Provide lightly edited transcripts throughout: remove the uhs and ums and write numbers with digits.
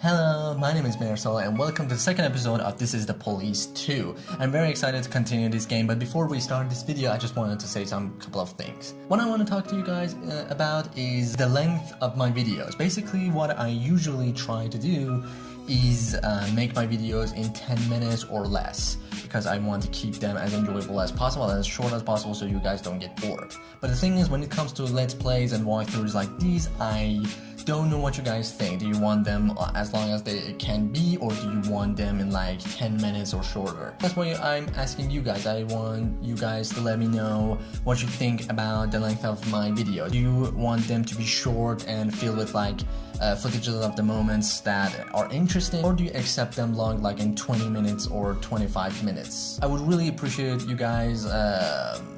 Hello, my name is Marisol and welcome to the second episode of This is the Police 2. I'm very excited to continue this game, but before we start this video, I just wanted to say some couple of things. What I want to talk to you guys about is the length of my videos. Basically, what I usually try to do is make my videos in 10 minutes or less, because I want to keep them as enjoyable as possible, as short as possible, so you guys don't get bored. But the thing is, when it comes to let's plays and walkthroughs like these, I don't know what you guys think. Do you want them as long as they can be, or do you want them in like 10 minutes or shorter? That's why I'm asking you guys. I want you guys to let me know what you think about the length of my videos. Do you want them to be short and filled with like footages of the moments that are interesting, or do you accept them long, like in 20 minutes or 25 minutes? I would really appreciate you guys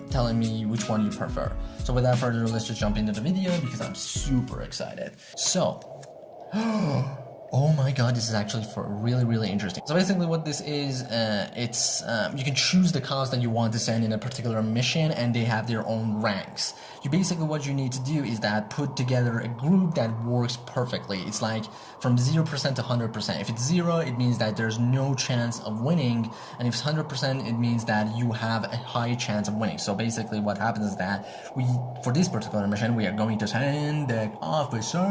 telling me which one you prefer. So without further ado, let's just jump into the video because I'm super excited. So, oh my god, this is actually really interesting. So basically what this is, you can choose the cause that you want to send in a particular mission, and they have their own ranks. Basically what you need to do is that put together a group that works perfectly. It's like from 0% to 100%. If it's 0, it means that there's no chance of winning, and if it's 100%, it means that you have a high chance of winning. So basically what happens is that for this particular mission, we are going to send the officer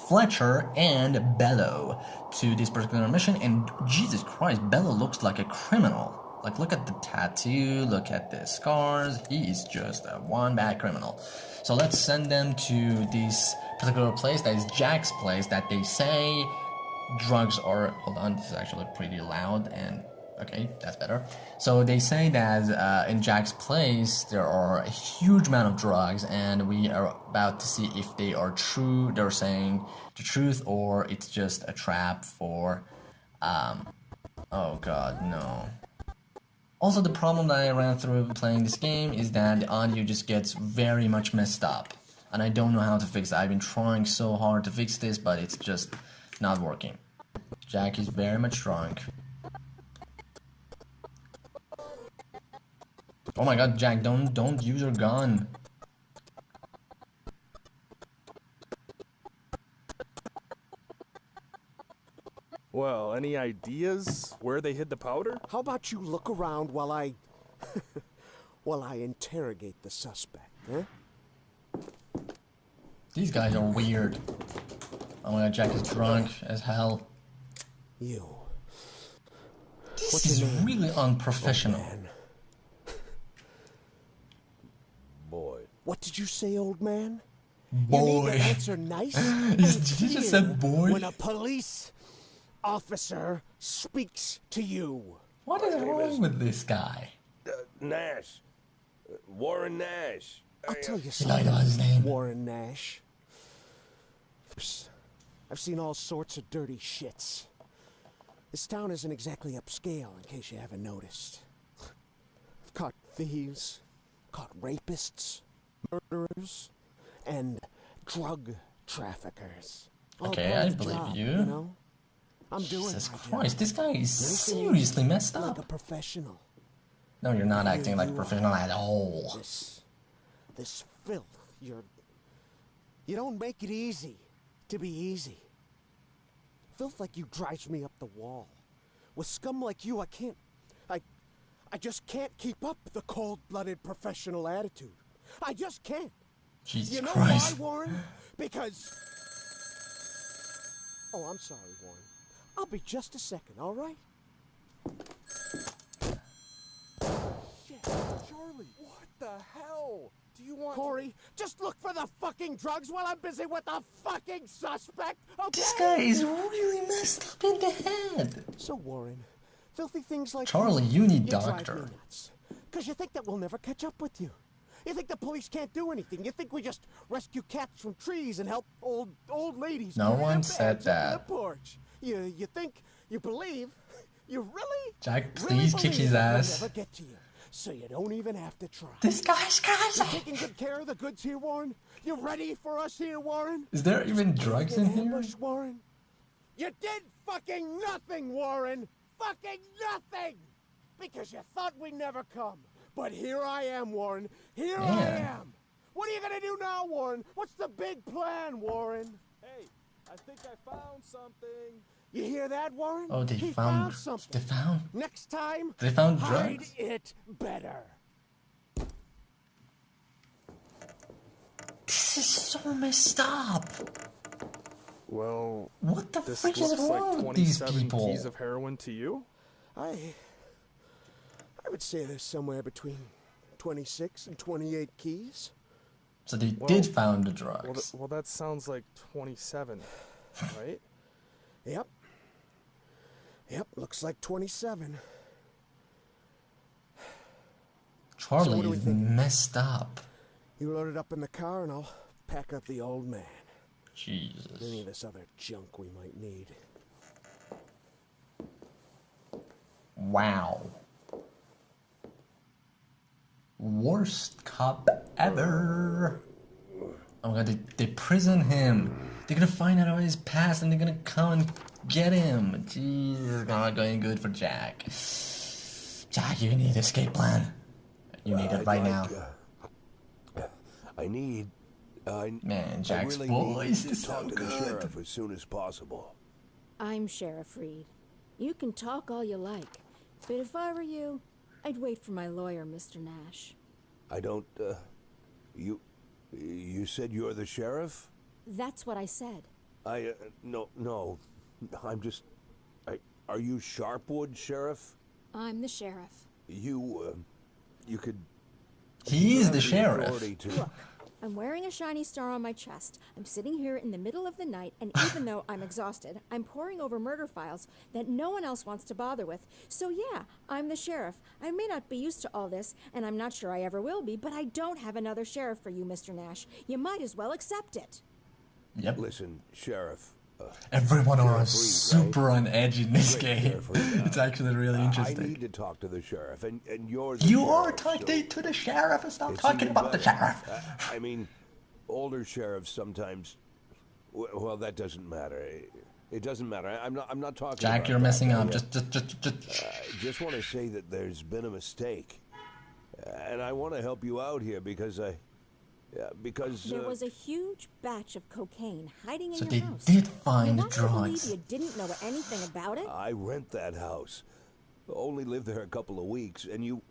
Fletcher and Bello to this particular mission, and Jesus Christ, Bello looks like a criminal. Like, look at the tattoo, look at the scars, he is just a one bad criminal. So let's send them to this particular place, that is Jack's place, that they say drugs are, hold on, this is actually pretty loud, and okay, that's better. So they say that in Jack's place there are a huge amount of drugs, and we are about to see if they are true, they're saying the truth, or it's just a trap for, oh god, no. Also, the problem that I ran through playing this game is that the audio just gets very much messed up, and I don't know how to fix it. I've been trying so hard to fix this, but it's just not working. Jack is very much drunk. Oh my god, Jack, don't use your gun. Well, any ideas where they hid the powder? How about you look around while I interrogate the suspect, huh? These guys are weird. Oh my god, Jack is drunk as hell. You. This is really unprofessional. Boy. What did you say, old man? Boy. You need to answer nice. Did you just say boy? When a police officer speaks to you. What is wrong with this guy? Nash. Warren Nash. I'll tell you He something, lied about his name. Warren Nash. I've seen all sorts of dirty shits. This town isn't exactly upscale, in case you haven't noticed. I've caught thieves, caught rapists, murderers, and drug traffickers. Okay, I believe you. You know? I'm doing Jesus my Christ, job. this guy is seriously messed Like up. a professional. No, you're not acting like a professional at all. This filth, you don't make it easy to be easy. Filth like you drives me up the wall. With scum like you, I just can't keep up the cold-blooded professional attitude. I just can't. Jesus You know Christ. why, Warren? Because... Oh, I'm sorry, Warren. I'll be just a second, all right? Shit, Charlie, what the hell? Do you want... Corey, just look for the fucking drugs while I'm busy with the fucking suspect, okay? This guy is really messed up in the head. So, Warren, filthy things like Charlie, you need drive doctor. me nuts. 'Cause you think that we'll never catch up with you. You think the police can't do anything. You think we just rescue cats from trees and help old ladies. No carry one their said bags up to that. the porch. You think, you believe, you really? Jack, really please kick believe his that we'll ass. never get to you, so you don't even have to try. This guy's You crazy. taking good care of the goods here, Warren? You ready for us here, Warren? Is there even drugs in here? Ambush, Warren? You did fucking nothing, Warren! Fucking nothing! Because you thought we'd never come. But here I am, Warren. Here I am. What are you gonna do now, Warren? What's the big plan, Warren? Hey, I think I found something. You hear that, Warren? Oh, they He found something. they found Next time, they found hide drugs. it better. This is so messed up. Well, What the this frick is looks wrong like with these 27 people? keys of heroin to you. I would say there's somewhere between 26 and 28 keys. So they Well- did found the drugs. Well, that sounds like 27, right? Yep. Yep, looks like 27. Charlie So what do we is think? messed up. You load it up in the car and I'll pack up the old man. Any Jesus. of this other junk we might need. Wow. Worst cop ever. Oh my god, they prison him. They're gonna find out about his past and they're gonna come and get him. Jesus, not going good for Jack. Jack, you need an escape plan. You need it right now. Man, Jack's really voice need is to so talk to the good. sheriff as soon as possible. I'm Sheriff Reed. You can talk all you like, but if I were you, I'd wait for my lawyer, Mr. Nash. I don't, you said you're the sheriff? That's what I said. No, I'm just, are you Sharpwood, Sheriff? I'm the sheriff. You could... He is have the sheriff. authority to- Look, I'm wearing a shiny star on my chest. I'm sitting here in the middle of the night, and even though I'm exhausted, I'm poring over murder files that no one else wants to bother with. So yeah, I'm the sheriff. I may not be used to all this, and I'm not sure I ever will be, but I don't have another sheriff for you, Mr. Nash. You might as well accept it. Yep. Listen, Sheriff, Everyone are Sheriff Reed, super on edge in this Great, game. Sheriff Reed. It's actually really I interesting. need to talk to the sheriff, and you're the You sheriff, are so talking to the sheriff and stop it's talking even about the better. sheriff. I mean, older sheriffs sometimes... Well, that doesn't matter. It doesn't matter. I'm not talking Jack, about you're that. messing up. I Just. want to say that there's been a mistake, and I want to help you out here because There was a huge batch of cocaine hiding in So your they house. did find you want me to believe drugs. you didn't know anything about it? I rent that house. Only lived there a couple of weeks, and you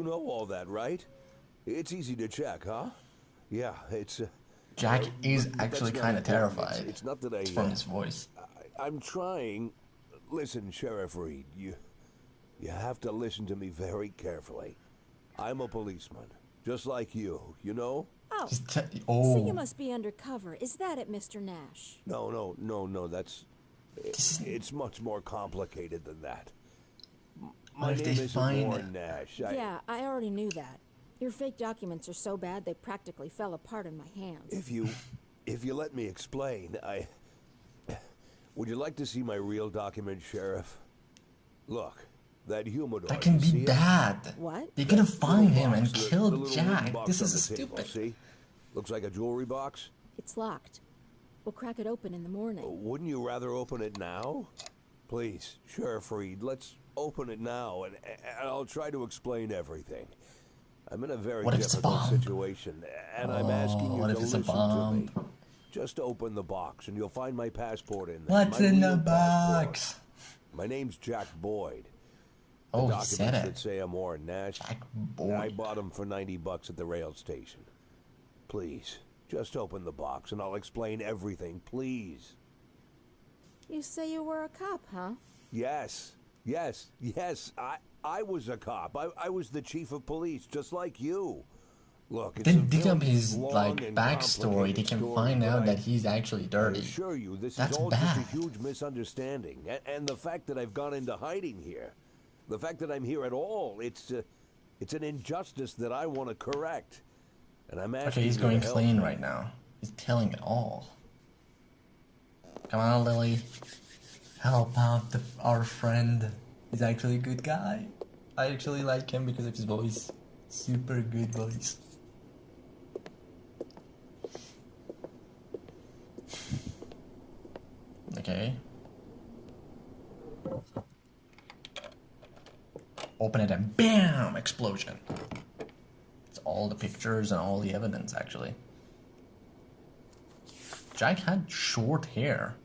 know all that, right? It's easy to check, huh? Yeah, it's. Jack is but actually that's kind of not important. terrified. It's not that I. It's from his voice. I'm trying. Listen, Sheriff Reed, you have to listen to me very carefully. I'm a policeman, just like you know? Oh, He's so you oh, must be undercover. Is that it, Mr. Nash? No, that's... This is- It's much more complicated than that. What My if name they isn't find- Warren Nash. Yeah, I already knew that. Your fake documents are so bad they practically fell apart in my hands. If you let me explain, Would you like to see my real document, Sheriff? Look, that humidor. That can you be see it? bad. What? They're gonna find him and Box, the kill little Jack. wooden box This on is the table, stupid. See? Looks like a jewelry box. It's locked. We'll crack it open in the morning. Wouldn't you rather open it now? Please, Sheriff Reed, let's open it now, and I'll try to explain everything. I'm in a very What if it's a difficult bomb? situation, and I'm asking you what to if it's a listen to bomb? me. Just open the box, and you'll find my passport in there. What's My in the real passport. box? My name's Jack Boyd. Oh, he Documents said that it. say I'm Warren Nash. Jack I Boyd. bought them for $90 at the rail station. Please, just open the box and I'll explain everything, please. You say you were a cop, huh? Yes. I was a cop. I was the chief of police, just like you. Look, it's Then a dig up very his long like and backstory. They complicated can story, find but out I- that he's actually I dirty. assure you, this That's is all bad. just a huge misunderstanding. And the fact that I've gone into hiding here, the fact that I'm here at all, it's an injustice that I want to correct. And I'm asking Okay, he's you going to help clean me. right now. He's telling it all. Come on, Lily. Help out our friend. He's actually a good guy. I actually like him because of his voice. Super good voice. Okay. Open it and BAM! Explosion. It's all the pictures and all the evidence, actually. Jack had short hair.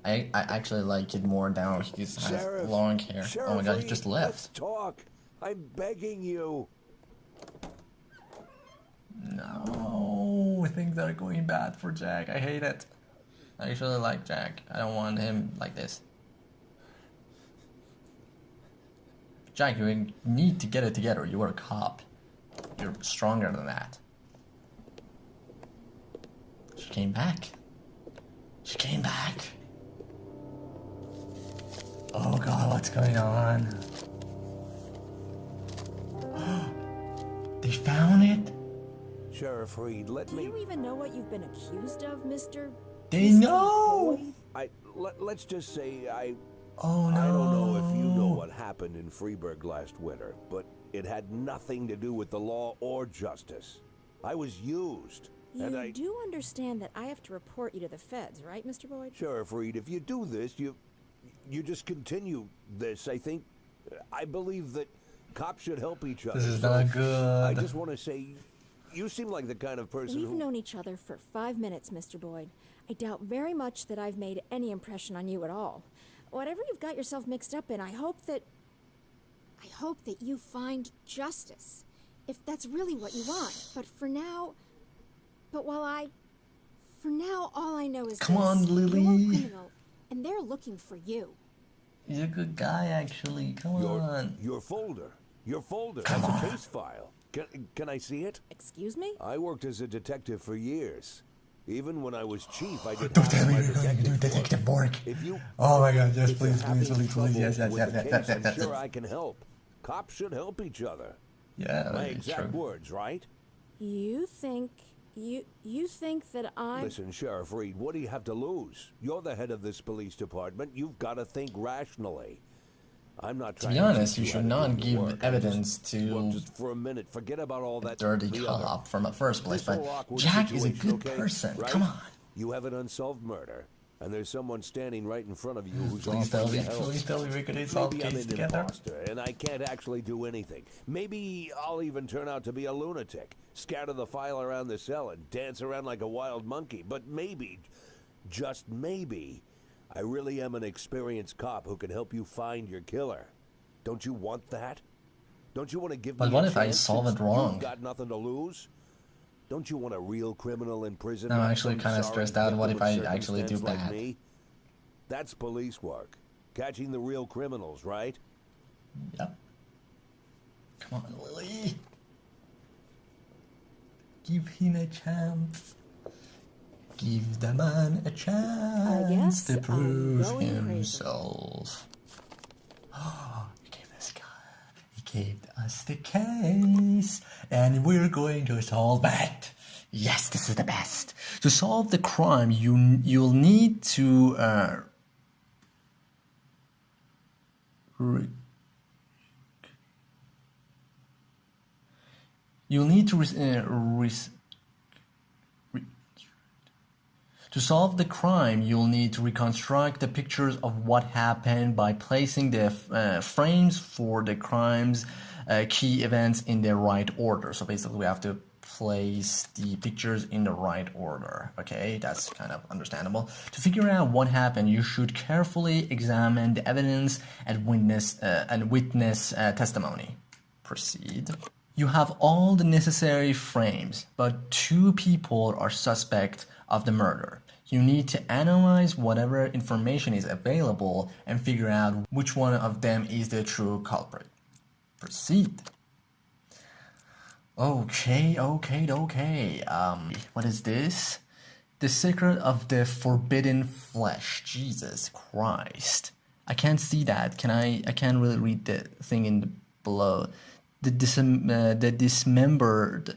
I actually like it more now. He just has long hair. Oh my god, he just left. Let's talk. I'm begging you. No, things are going bad for Jack. I hate it. I actually like Jack. I don't want him like this. Jack, you need to get it together. You are a cop. You're stronger than that. She came back. She came back. Oh god, what's going on? They found it? Sheriff Reed, Do you even know what you've been accused of, Mr. They know! Let's just say Oh no. I don't know if you know what happened in Freeburg last winter, but it had nothing to do with the law or justice. I was used. And You do understand that I have to report you to the feds, right, Mr. Boyd? Sheriff Reed, if you do this, you just continue this, I think. I believe that cops should help each other. This is not good. I just want to say, you seem like the kind of person We've known each other for 5 minutes, Mr. Boyd. I doubt very much that I've made any impression on you at all. Whatever you've got yourself mixed up in, I hope that you find justice, if that's really what you want. But for now, all I know is Come this. on, Lily. You're a criminal, and they're looking for you. He's a good guy, actually. Come on. Your folder. Come That's on. a case file. Can I see it? Excuse me? I worked as a detective for years. Even when I was chief, I did Don't half tell me my you're going to do detective work. If you, Oh my god, yes, if please, you're having please, trouble yes, with the case, I'm that's sure I can help. Cops should help each other. Yeah, My it's exact true. words, right? You think that I'm... Listen, Sheriff Reed, what do you have to lose? You're the head of this police department. You've got to think rationally. I'm not To trying be honest, teach you should how to not do the give work. evidence to Just for a minute, forget about all that dirty the other. cop from the first place, This but whole awkward Jack is a situation, good okay? person. Right? Come on. You have an unsolved murder, and there's someone standing right in front of you who's Please tell offering me, to help. please tell me we could solve Maybe I'm case an together. imposter, and I can't actually do anything. Maybe I'll even turn out to be a lunatic, scatter the file around the cell and dance around like a wild monkey. But maybe, just maybe, I really am an experienced cop who can help you find your killer. Don't you want that? Don't you want to give But me what a if I chance solve since it wrong? You've got nothing to lose. Don't you want a real criminal in prison? I'm not actually some kinda sorry stressed out. What victim if of I actually do circumstance bad? like me? That's police work. Catching the real criminals, right? Yep. Come on, Lily. Give him a chance. Give the man a chance guess to I'm prove going crazy. himself. Oh, he gave this guy. He gave us the case, and we're going to solve it. Yes, this is the best. To solve the crime, you'll need to to solve the crime, you'll need to reconstruct the pictures of what happened by placing the frames for the crime's key events in the right order. So basically, we have to place the pictures in the right order. Okay, that's kind of understandable. To figure out what happened, you should carefully examine the evidence and witness testimony. Proceed. You have all the necessary frames, but 2 people are suspect of the murder. You need to analyze whatever information is available and figure out which one of them is the true culprit. Proceed. Okay. What is this? The Secret of the Forbidden Flesh. Jesus Christ. I can't see that. I can't really read the thing in the below. The dismembered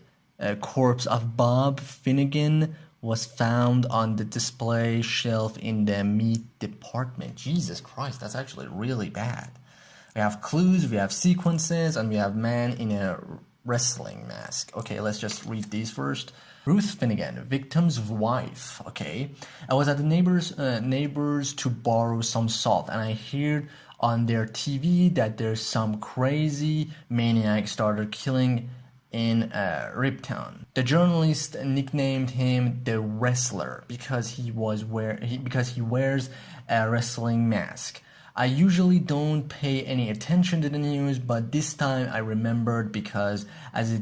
corpse of Bob Finnegan was found on the display shelf in the meat department. Jesus Christ, that's actually really bad. We have clues, we have sequences, and we have man in a wrestling mask. Okay, let's just read these first. Ruth Finnegan, victim's wife. Okay, I was at the neighbors to borrow some salt, and I heard on their TV that there's some crazy maniac started killing in Riptown. The journalist nicknamed him the Wrestler because he wears a wrestling mask. I usually don't pay any attention to the news, but this time I remembered because as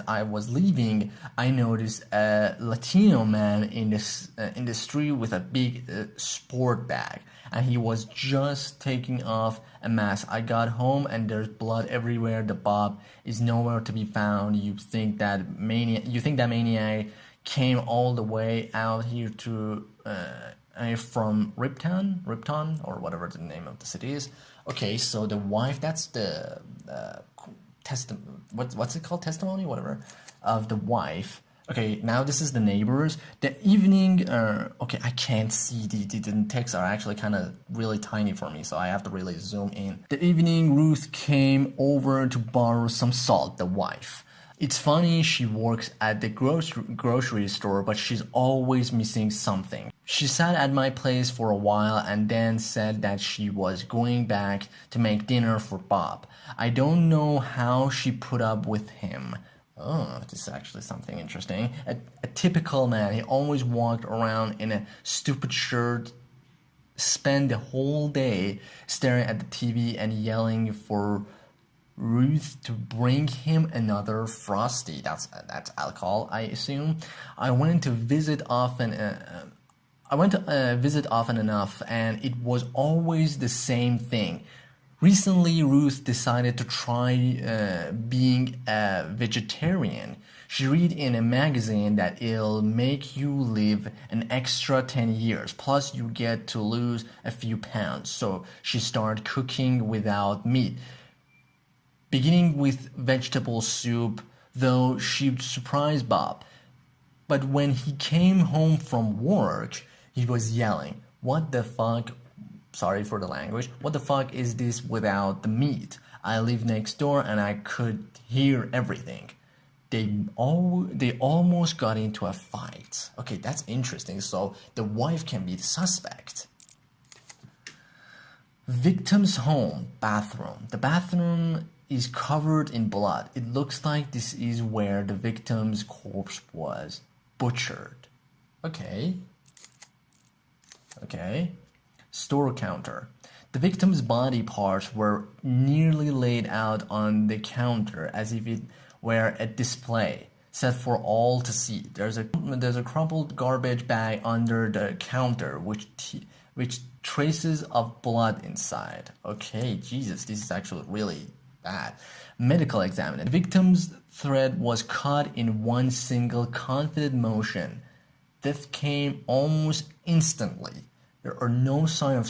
I was leaving, I noticed a Latino man in the street with a big sport bag, and he was just taking off a mask. I got home and there's blood everywhere. The Bob is nowhere to be found. You think that maniac came all the way out here to from Ripton, or whatever the name of the city is. Okay, so the wife, that's the what's it called? Testimony, whatever, of the wife. Okay, now this is the neighbors. The evening, okay, I can't see, the texts are actually kind of really tiny for me, so I have to really zoom in. The evening, Ruth came over to borrow some salt, the wife. It's funny, she works at the grocery store, but she's always missing something. She sat at my place for a while and then said that she was going back to make dinner for Bob. I don't know how she put up with him. Oh, this is actually something interesting. A typical man. He always walked around in a stupid shirt, spent the whole day staring at the TV and yelling for Ruth to bring him another Frosty. That's alcohol, I assume. I went to visit often enough, and it was always the same thing. Recently, Ruth decided to try being a vegetarian. She read in a magazine that it'll make you live an extra 10 years, plus you get to lose a few pounds. So she started cooking without meat, beginning with vegetable soup, though she surprised Bob. But when he came home from work, he was yelling, "What the fuck? Sorry for the language. What the fuck is this without the meat? I live next door and I could hear everything." They almost got into a fight. Okay, that's interesting. So the wife can be the suspect. Victim's home bathroom. The bathroom is covered in blood. It looks like this is where the victim's corpse was butchered. Okay. Store counter. The victim's body parts were nearly laid out on the counter as if it were a display set for all to see. There's a crumpled garbage bag under the counter which traces of blood inside. Okay, Jesus, this is actually really bad. Medical examiner. The victim's thread was cut in one single confident motion. Death came almost instantly. There are no signs of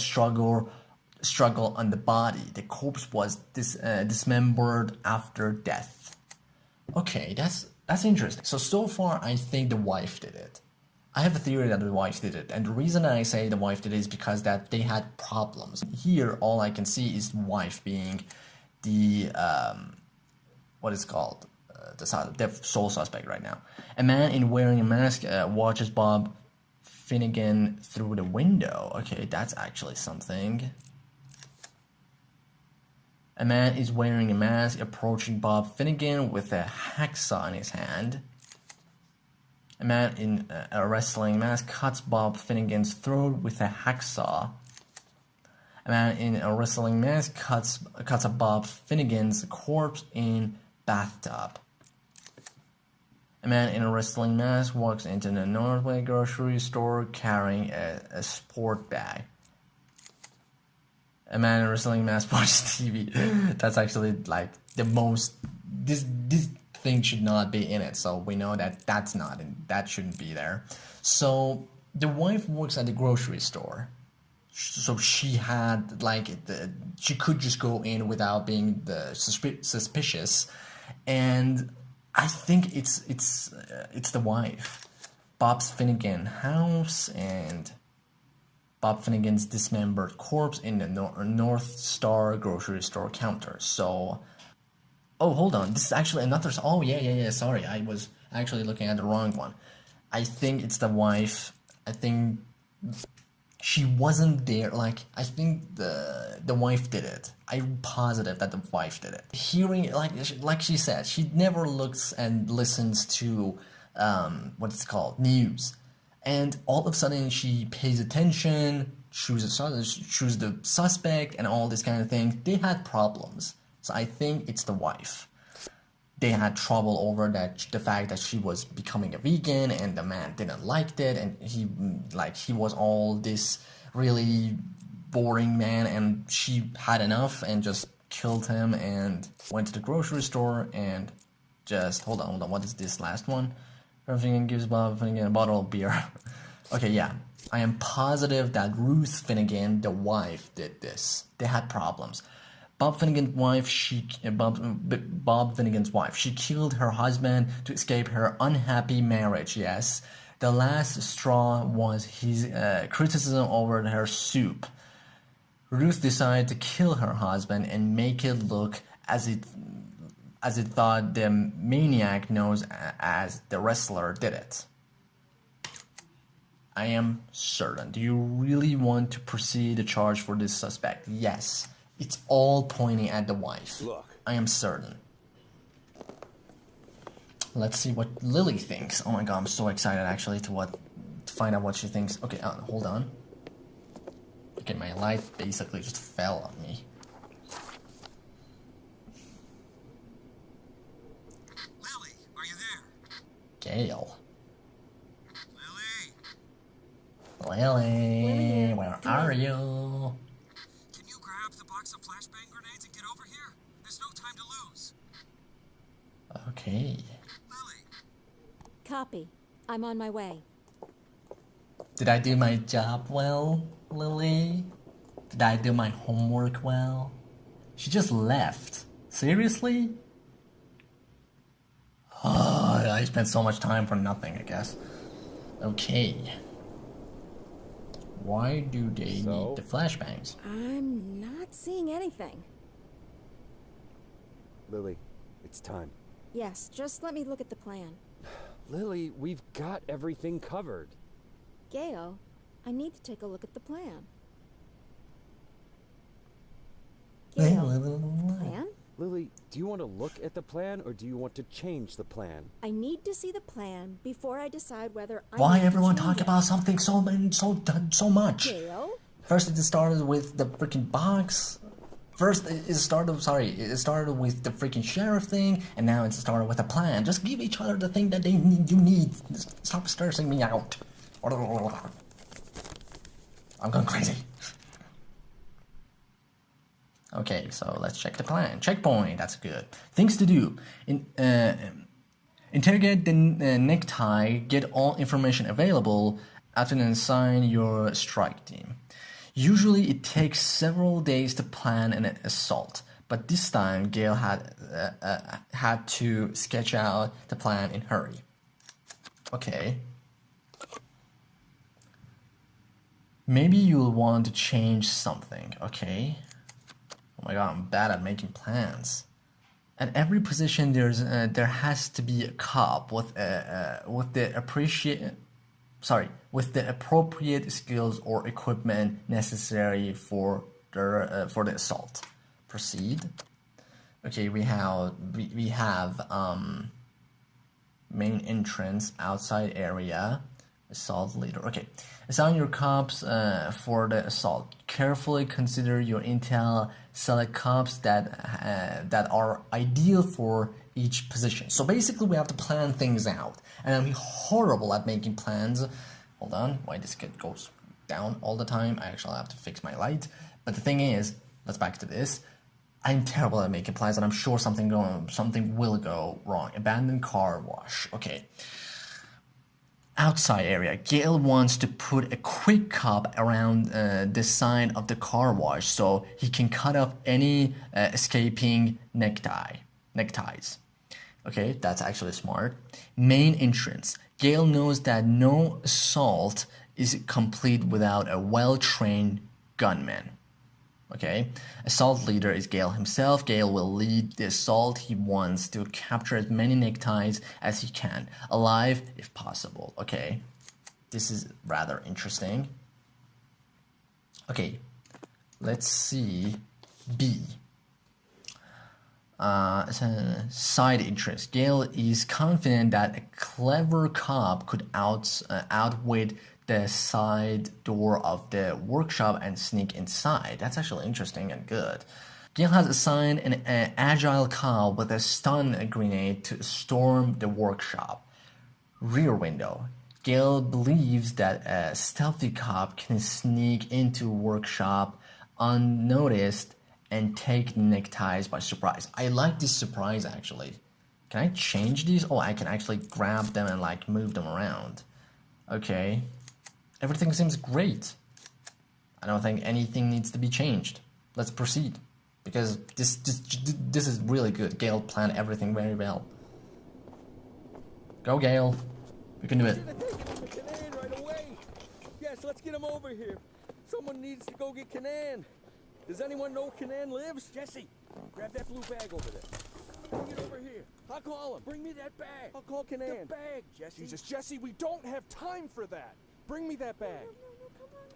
struggle on the body. The corpse was dismembered after death. Okay, that's interesting. So far, I think the wife did it. I have a theory that the wife did it, and the reason I say the wife did it is because that they had problems. Here, all I can see is the wife being the what is called the sole suspect right now. A man in wearing a mask watches Bob Finnegan through the window. Okay, that's actually something. A man is wearing a mask approaching Bob Finnegan with a hacksaw in his hand. A man in a wrestling mask cuts Bob Finnegan's throat with a hacksaw. A man in a wrestling mask cuts up Bob Finnegan's corpse in bathtub. A man in a wrestling mask walks into the Northway grocery store carrying a sport bag. A man in a wrestling mask watches TV. That's actually like the most. This thing should not be in it, so we know that that shouldn't be there. So the wife works at the grocery store, so she had she could just go in without being suspicious, and I think it's the wife. Bob's Finnegan house and Bob Finnegan's dismembered corpse in the North Star grocery store counter. So, oh, hold on. This is actually another. Oh, yeah. Sorry, I was actually looking at the wrong one. I think it's the wife. I think She wasn't there. Like, I think the wife did it. I'm positive that the wife did it. Hearing, like she said, she never looks and listens to what's it called, news, and all of a sudden she pays attention, choose the suspect, and all this kind of thing. They had problems, so I think it's the wife. They had trouble over the fact that she was becoming a vegan, and the man didn't like it, and he was all this really boring man, and she had enough and just killed him and went to the grocery store and just hold on, what is this last one? Everything gives Bob Finnegan a bottle of beer. Okay, yeah, I am positive that Ruth Finnegan, the wife, did this. They had problems. Bob Finnegan's wife, Bob Finnegan's wife, she killed her husband to escape her unhappy marriage, yes. The last straw was his criticism over her soup. Ruth decided to kill her husband and make it look as it thought the maniac knows as the wrestler did it. I am certain. Do you really want to proceed the charge for this suspect? Yes. It's all pointing at the wife. Look. I am certain. Let's see what Lily thinks. Oh my god, I'm so excited actually to find out what she thinks. Okay, hold on. Okay, my light basically just fell on me. Lily, are you there? Gail. Lily? Lily, where are you? Can you grab the box of flashbang grenades and get over here? There's no time to lose. Okay. Lily. Copy. I'm on my way. Did I do my job well, Lily? Did I do my homework well? She just left. Seriously? Oh, I spent so much time for nothing, I guess. Okay. Why do they need the flashbangs? I'm not seeing anything. Lily, it's time. Yes, just let me look at the plan. Lily, we've got everything covered. Gail, I need to take a look at the plan. Gail, plan? Lily, do you want to look at the plan or do you want to change the plan? I need to see the plan before I decide whether I Why need to everyone change talk it. about something so much? Gail? First it started with the freaking box. First it started with the freaking sheriff thing, and now it started with a plan. Just give each other the thing that you need. Stop stressing me out. I'm going crazy. Okay, so let's check the plan. Checkpoint, that's good. Things to do. Interrogate the necktie, get all information available, after then assign your strike team. Usually it takes several days to plan an assault, but this time Gail had to sketch out the plan in a hurry. Okay. Maybe you'll want to change something, okay? Oh my god, I'm bad at making plans. At every position, there has to be a cop with the appropriate skills or equipment necessary for the assault. Proceed. Okay, we have main entrance, outside area, assault leader. Okay, assign your cops for the assault. Carefully consider your intel. Select cops that are ideal for each position. So basically, we have to plan things out, and I'm horrible at making plans. Hold on, why this kid goes down all the time? I actually have to fix my light. But the thing is, let's back to this. I'm terrible at making plans, and I'm sure something will go wrong. Abandoned car wash. Okay. Outside area. Gail wants to put a quick cop around the side of the car wash so he can cut off any escaping neckties. Okay, that's actually smart. Main entrance. Gail knows that no assault is complete without a well-trained gunman. Okay, assault leader is Gail himself. Gail will lead the assault. He wants to capture as many neckties as he can, alive if possible. Okay, this is rather interesting. Okay, let's see. B. It's a side interest. Gail is confident that a clever cop could outwit the side door of the workshop and sneak inside. That's actually interesting and good. Gail has assigned an agile cop with a stun grenade to storm the workshop. Rear window. Gail believes that a stealthy cop can sneak into workshop unnoticed and take neckties by surprise. I like this surprise actually. Can I change these? Oh, I can actually grab them and like move them around. Okay. Everything seems great. I don't think anything needs to be changed. Let's proceed. Because this is really good. Gail planned everything very well. Go, Gail. We can do it. Should have taken him to Canaan right away. Yes, let's get him over here. Someone needs to go get Canaan. Does anyone know where Canaan lives? Jesse, grab that blue bag over there. Bring it over here. I'll call him. Bring me that bag. I'll call Canaan. The bag, Jesse. Jesus, Jesse, we don't have time for that. Bring me that bag. No, come on.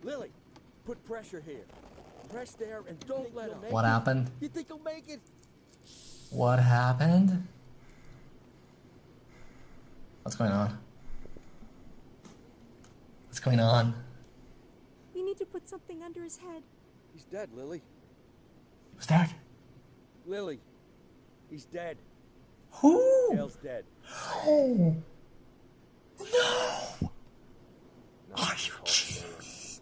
Lily, put pressure here. Press there and don't let him. What happened? You think he'll make it? What happened? What's going on? What's going on? We need to put something under his head. He's dead, Lily. Who's that? Lily, he's dead. Who? Gail's dead. Oh. No. Are you kidding me?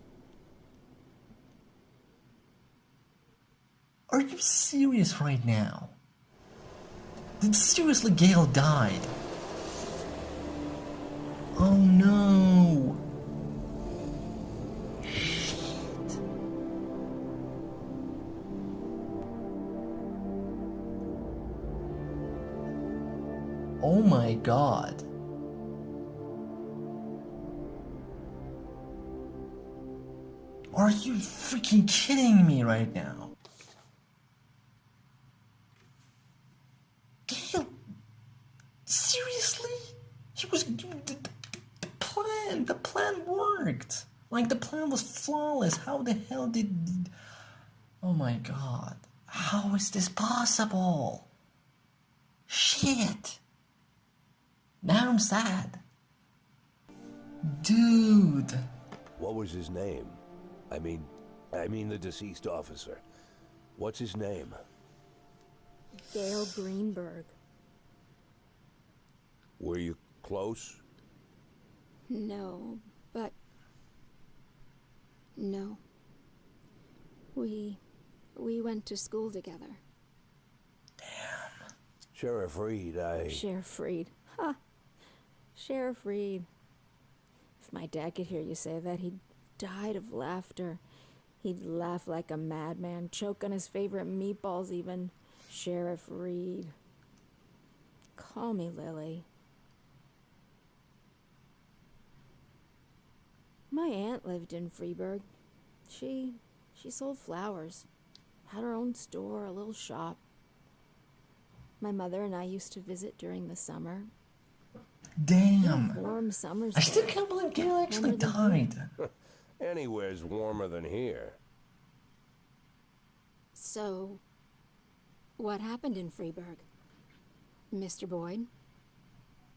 Are you serious right now? Did seriously Gail died? Oh no. Shit. Oh my god. Are you freaking kidding me right now? Gail, seriously? He was the plan worked. Like the plan was flawless. How the hell did oh my god. How is this possible? Shit. Now I'm sad. Dude. What was his name? I mean the deceased officer. What's his name? Gail Greenberg. Were you close? No, but... No. We went to school together. Sheriff Reed, Sheriff Reed. Ha! Sheriff Reed. If my dad could hear you say that, he'd died of laughter. He'd laugh like a madman, choke on his favorite meatballs even. Sheriff Reed. Call me Lily. My aunt lived in Freeburg. She sold flowers. Had her own store, a little shop. My mother and I used to visit during the summer. Damn. Warm summers. I still can't believe Gail actually died. Anywhere's warmer than here. So, what happened in Freeburg, Mr. Boyd?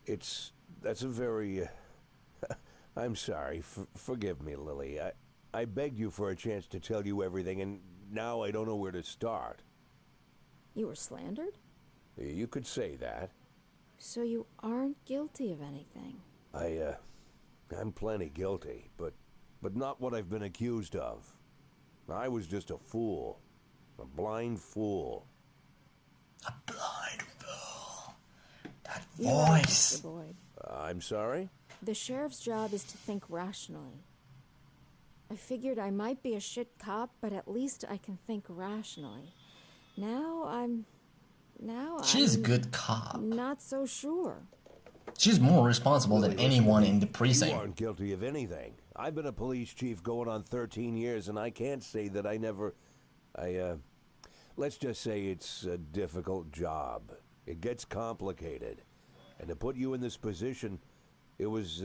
That's a very... I'm sorry. Forgive me, Lily. I begged you for a chance to tell you everything, and now I don't know where to start. You were slandered? You could say that. So you aren't guilty of anything? I'm plenty guilty, but not what I've been accused of. I was just a fool. A blind fool. A blind fool. That You're right, voice. Mr. Boyd. I'm sorry? The sheriff's job is to think rationally. I figured I might be a shit cop, but at least I can think rationally. She's a good cop. Not so sure. She's more responsible than Lily, anyone listen, in the You precinct. aren't guilty of anything. I've been a police chief going on 13 years, and I can't say that I never... let's just say it's a difficult job. It gets complicated. And to put you in this position, it was,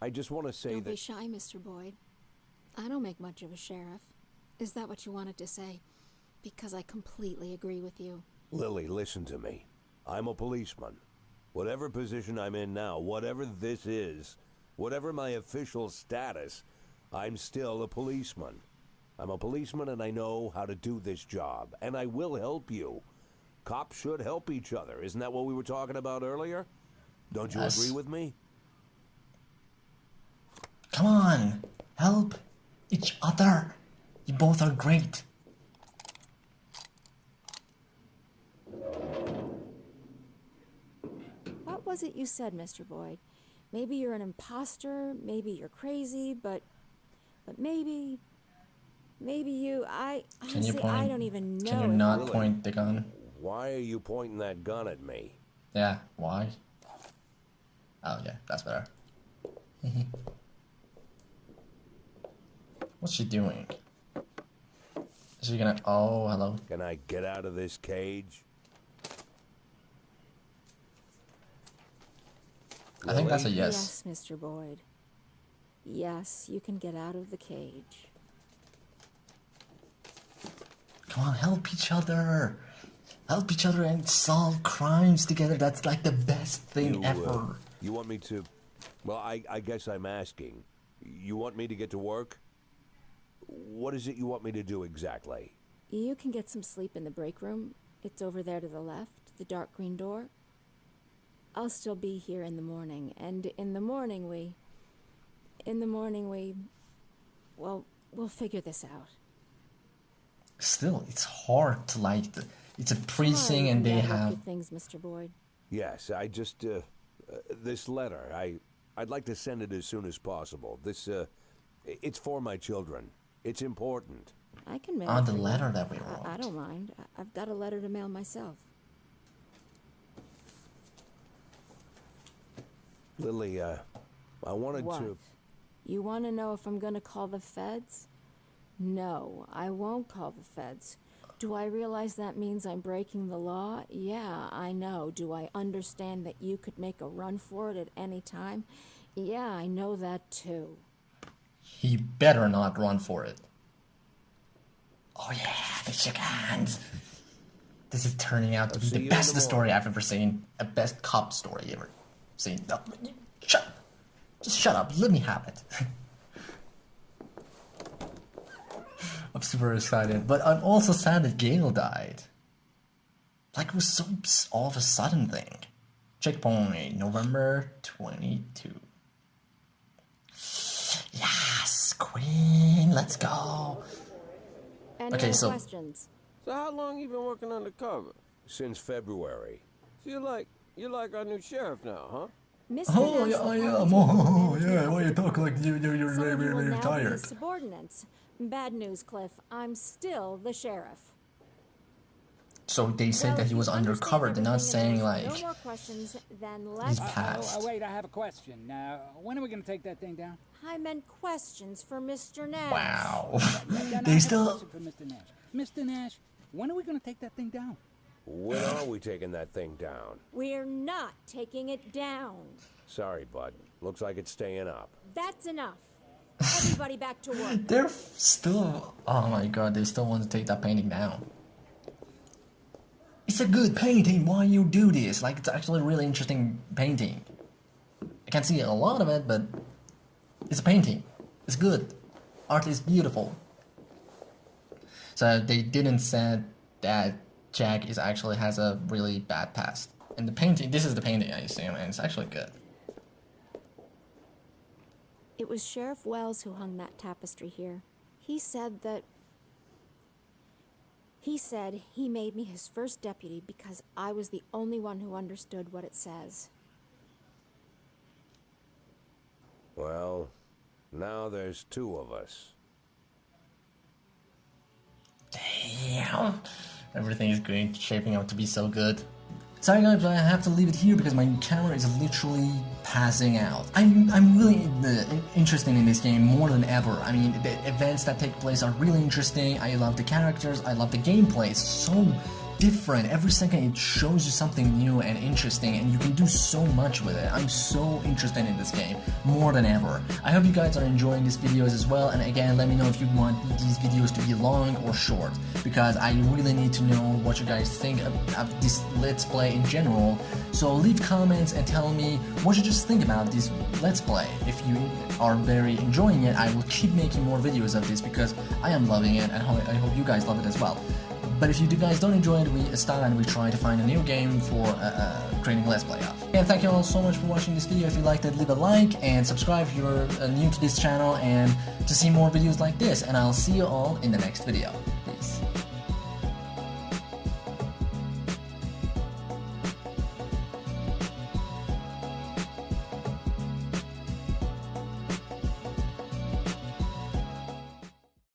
I just want to say Don't that... be shy, Mr. Boyd. I don't make much of a sheriff. Is that what you wanted to say? Because I completely agree with you. Lily, listen to me. I'm a policeman. Whatever position I'm in now, whatever this is, whatever my official status, I'm still a policeman. I'm a policeman and I know how to do this job, and I will help you. Cops should help each other. Isn't that what we were talking about earlier? Don't you agree with me? Come on, help each other. You both are great. What was it you said, Mr. Boyd? Maybe you're an imposter, maybe you're crazy, but maybe you, Can you honestly, point? I don't even know. Can you if not I- point the gun? Why are you pointing that gun at me? Yeah, why? Oh yeah, that's better. What's she doing? Is she gonna... Oh, hello. Can I get out of this cage? I think that's a Lily? yes. Yes, Mr. Boyd. Yes, you can get out of the cage. Come on, help each other. Help each other and solve crimes together. That's like the best thing ever. You want me to... Well, I guess I'm asking. You want me to get to work? What is it you want me to do exactly? You can get some sleep in the break room. It's over there to the left, the dark green door. I'll still be here in the morning, and in the morning we... Well, we'll figure this out. Still, it's hard to like... It's a Come on, precinct we and can they gather up have... your things, Mr. Boyd. Yes, I just... this letter, I'd like to send it as soon as possible. This, it's for my children. It's important. I can mail On it the for you. letter that we I wrote. don't mind. I've got a letter to mail myself. Lily, I wanted What? to... You want to know if I'm going to call the feds? No, I won't call the feds. Do I realize that means I'm breaking the law? Yeah, I know. Do I understand that you could make a run for it at any time? Yeah, I know that too. He better not run for it. Oh yeah, they shook hands. This is turning out to be see the you in the best morning. story I've ever seen. A best cop story ever seen. No, shut up. Just shut up. Let me have it. I'm super excited, but I'm also sad that Gail died. Like, it was so all of a sudden thing. Checkpoint, November 22. Yes, Queen, let's go. Any Okay, other so- questions? So how long you been working undercover? Since February. So you're like our new sheriff now, huh? Mr. Oh, yeah, National I am. Party Oh, Manager yeah, why you Cliff. talk like you're Some of you will now be retired. his subordinates. Bad news, Cliff. I'm still the sheriff. So they said Well, that if he you was undercover. They're understand not saying everything and like there's no more questions, then he's let's... passed. Wait, I have a question. When are we going to take that thing down? I meant questions for Mr. Nash. Wow. Then I They have a still. question for Mr. Nash. Mr. Nash, when are we going to take that thing down? When are we taking that thing down? We're not taking it down. Sorry, bud. Looks like it's staying up. That's enough. Everybody back to work. They're still. Oh my god, they still want to take that painting down. It's a good painting. Why you do this? Like, it's actually a really interesting painting. I can't see a lot of it, but it's a painting. It's good. Art is beautiful. So they didn't say that Jack is actually has a really bad past. And the painting, this is the painting I assume, and it's actually good. It was Sheriff Wells who hung that tapestry here. He said he made me his first deputy because I was the only one who understood what it says. Well, now there's two of us. Damn. Everything is going shaping up to be so good. Sorry guys, but I have to leave it here because my camera is literally passing out. I'm really interested in this game more than ever. I mean, the events that take place are really interesting. I love the characters, I love the gameplay. It's so different. Every second it shows you something new and interesting, and you can do so much with it. I'm so interested in this game, more than ever. I hope you guys are enjoying these videos as well, and again, let me know if you want these videos to be long or short, because I really need to know what you guys think of this Let's Play in general. So leave comments and tell me what you just think about this Let's Play. If you are very enjoying it, I will keep making more videos of this because I am loving it, and I hope you guys love it as well. But if you guys don't enjoy it, we stop and we try to find a new game for creating Let's Play of. And thank you all so much for watching this video. If you liked it, leave a like and subscribe if you're new to this channel and to see more videos like this. And I'll see you all in the next video.